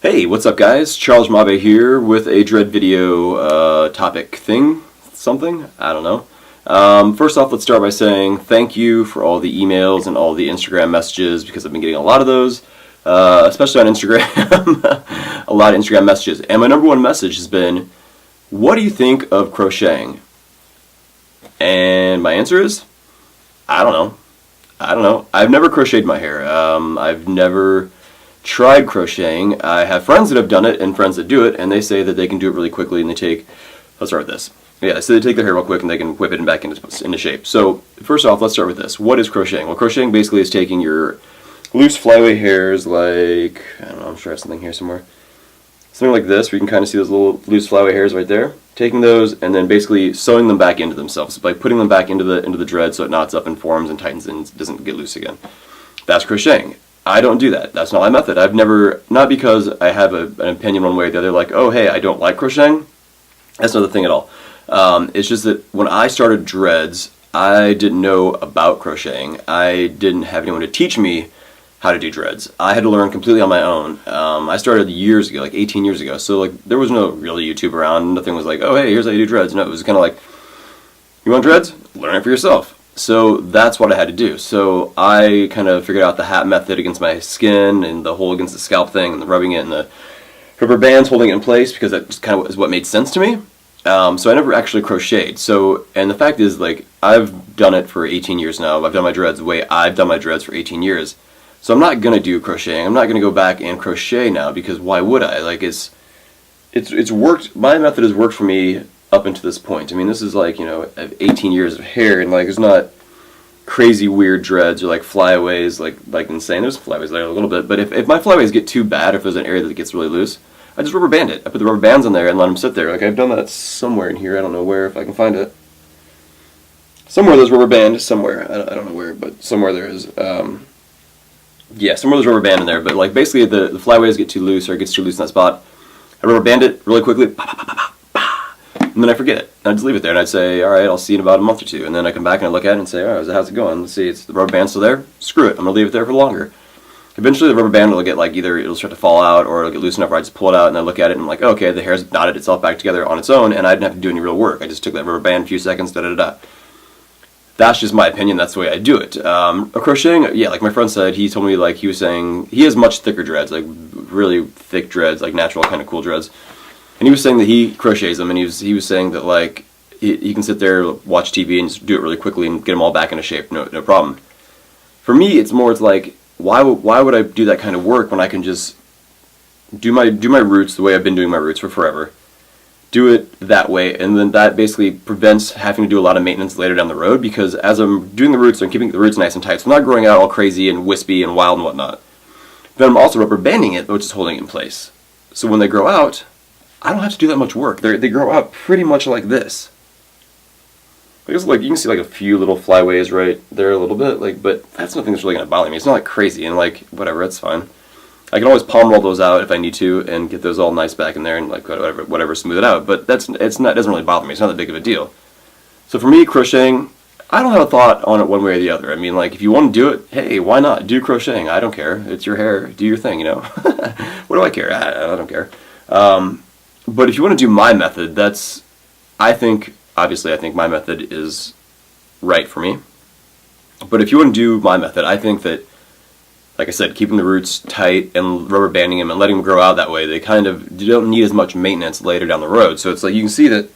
Hey, what's up guys? Charles Yamabe here with a dread video topic thing, something, I don't know. First off, let's start by saying thank you for all the emails and all the Instagram messages because I've been getting a lot of those, especially on Instagram, a lot of Instagram messages. And my number one message has been, what do you think of crocheting? And my answer is, I don't know. I've never crocheted my hair. I've never tried crocheting. I have friends that have done it and friends that do it, and they say that they can do it really quickly, and they take, let's start with this. Yeah, so they take their hair real quick and they can whip it back into shape. So first off, let's start with this. What is crocheting? Well, crocheting basically is taking your loose flyaway hairs, like, I don't know, I'm sure I have something here somewhere. Something like this, where you can kind of see those little loose flyaway hairs right there. Taking those and then basically sewing them back into themselves, like putting them back into the thread so it knots up and forms and tightens and doesn't get loose again. That's crocheting. I don't do that. That's not my method. I've never, not because I have an opinion one way or the other, like, oh hey, I don't like crocheting. That's not the thing at all. It's just that when I started dreads, I didn't know about crocheting. I didn't have anyone to teach me how to do dreads. I had to learn completely on my own. I started years ago, like 18 years ago, so like there was no real YouTube around. Nothing was like, oh hey, here's how you do dreads. No, it was kind of like, you want dreads? Learn it for yourself. So that's what I had to do. So I kind of figured out the hat method against my skin and the whole against the scalp thing and the rubbing it and the rubber bands holding it in place because that just kind of is what made sense to me. So I never actually crocheted. So, and the fact is, like, I've done it for 18 years now. I've done my dreads the way I've done my dreads for 18 years. So I'm not going to do crocheting. I'm not going to go back and crochet now because why would I? Like, it's worked, my method has worked for me up until this point. I mean, this is like, you know, I have 18 years of hair, and like, it's not crazy weird dreads or like flyaways, like insane. There's flyaways there a little bit, but if my flyaways get too bad, if there's an area that gets really loose, I just rubber band it. I put the rubber bands on there and let them sit there. Like, I've done that somewhere in here. I don't know where, if I can find it. Somewhere there's rubber band, somewhere. I don't know where, but somewhere there is. Yeah, somewhere there's rubber band in there, but like basically the flyaways get too loose or it gets too loose in that spot. I rubber band it really quickly, and then I forget it. And I just leave it there, and I'd say, all right, I'll see you in about a month or two. And then I come back and I look at it and say, all right, how's it going? Let's see, it's the rubber band's still there? Screw it, I'm going to leave it there for longer. Eventually the rubber band will get like, either it'll start to fall out or it'll get loose enough where I just pull it out and I look at it and I'm like, okay, the hair's knotted itself back together on its own, and I didn't have to do any real work. I just took that rubber band, a few seconds, da-da-da-da. That's just my opinion, that's the way I do it. Crocheting, yeah, like my friend said, he told me, like, he was saying, he has much thicker dreads, like really thick dreads, like natural kind of cool dreads. And he was saying that he crochets them, and he was saying that, like, he can sit there, watch TV, and just do it really quickly and get them all back into shape, no problem. For me, it's like, why would I do that kind of work when I can just do my roots the way I've been doing my roots for forever, do it that way, and then that basically prevents having to do a lot of maintenance later down the road, because as I'm doing the roots, I'm keeping the roots nice and tight, so I'm not growing out all crazy and wispy and wild and whatnot. Then I'm also rubber banding it, which is holding it in place. So when they grow out, I don't have to do that much work. They grow out pretty much like this. I guess, like, you can see like a few little flyaways right there a little bit, like, but that's nothing that's really going to bother me. It's not like crazy, and like, whatever, that's fine. I can always palm roll those out if I need to and get those all nice back in there and like whatever smooth it out, but it doesn't really bother me. It's not that big of a deal. So for me, crocheting, I don't have a thought on it one way or the other. I mean, like, if you want to do it, hey, why not? Do crocheting. I don't care. It's your hair. Do your thing, you know. What do I care? I don't care. But if you want to do my method, obviously I think my method is right for me. But if you want to do my method, I think that, like I said, keeping the roots tight and rubber banding them and letting them grow out that way, you don't need as much maintenance later down the road. So it's like, you can see that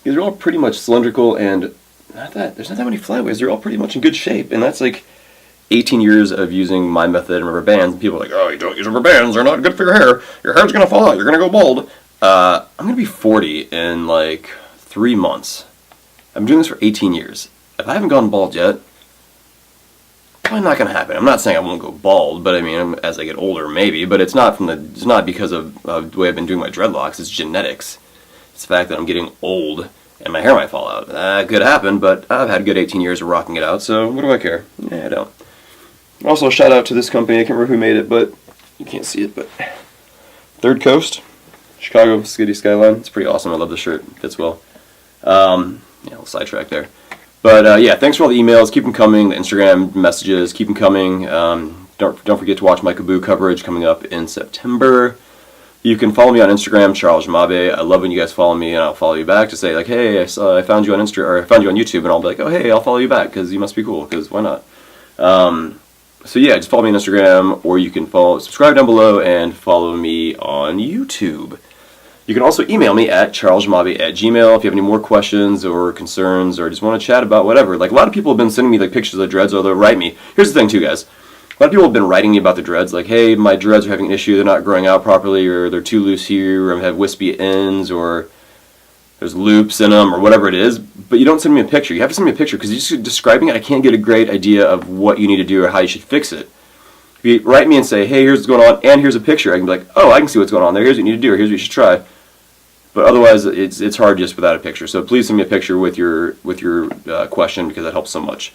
these are all pretty much cylindrical, and there's not that many flyaways. They're all pretty much in good shape, and that's like 18 years of using my method and rubber bands. And people are like, oh, you don't use rubber bands, they're not good for your hair. Your hair's going to fall out, you're going to go bald. I'm going to be 40 in like 3 months. I've been doing this for 18 years. If I haven't gone bald yet, probably not going to happen. I'm not saying I won't go bald, but I mean, as I get older, maybe. But it's not because of the way I've been doing my dreadlocks. It's genetics. It's the fact that I'm getting old and my hair might fall out. That could happen, but I've had a good 18 years of rocking it out, so what do I care? Yeah, I don't. Also, shout out to this company. I can't remember who made it, but you can't see it, but Third Coast, Chicago City Skyline. It's pretty awesome. I love the shirt. It fits well. Yeah, a little sidetrack there. But yeah, thanks for all the emails. Keep them coming. The Instagram messages, keep them coming. Don't forget to watch my Kaboo coverage coming up in September. You can follow me on Instagram, Charles Yamabe. I love when you guys follow me, and I'll follow you back to say like, hey, I found you on Insta, or I found you on YouTube, and I'll be like, oh, hey, I'll follow you back because you must be cool. Because why not? So yeah, just follow me on Instagram, or you can subscribe down below and follow me on YouTube. You can also email me at charlesyamabe@gmail.com if you have any more questions or concerns, or just want to chat about whatever. Like, a lot of people have been sending me like pictures of dreads, or they'll write me. Here's the thing too, guys. A lot of people have been writing me about the dreads, like, hey, my dreads are having an issue, they're not growing out properly, or they're too loose here, or I have wispy ends, or there's loops in them, or whatever it is, but you don't send me a picture. You have to send me a picture, because just describing it, I can't get a great idea of what you need to do or how you should fix it. If you write me and say, hey, here's what's going on, and here's a picture, I can be like, oh, I can see what's going on there, here's what you need to do, or here's what you should try. But otherwise, it's hard just without a picture. So please send me a picture with your question, because that helps so much.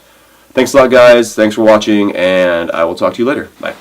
Thanks a lot, guys. Thanks for watching, and I will talk to you later. Bye.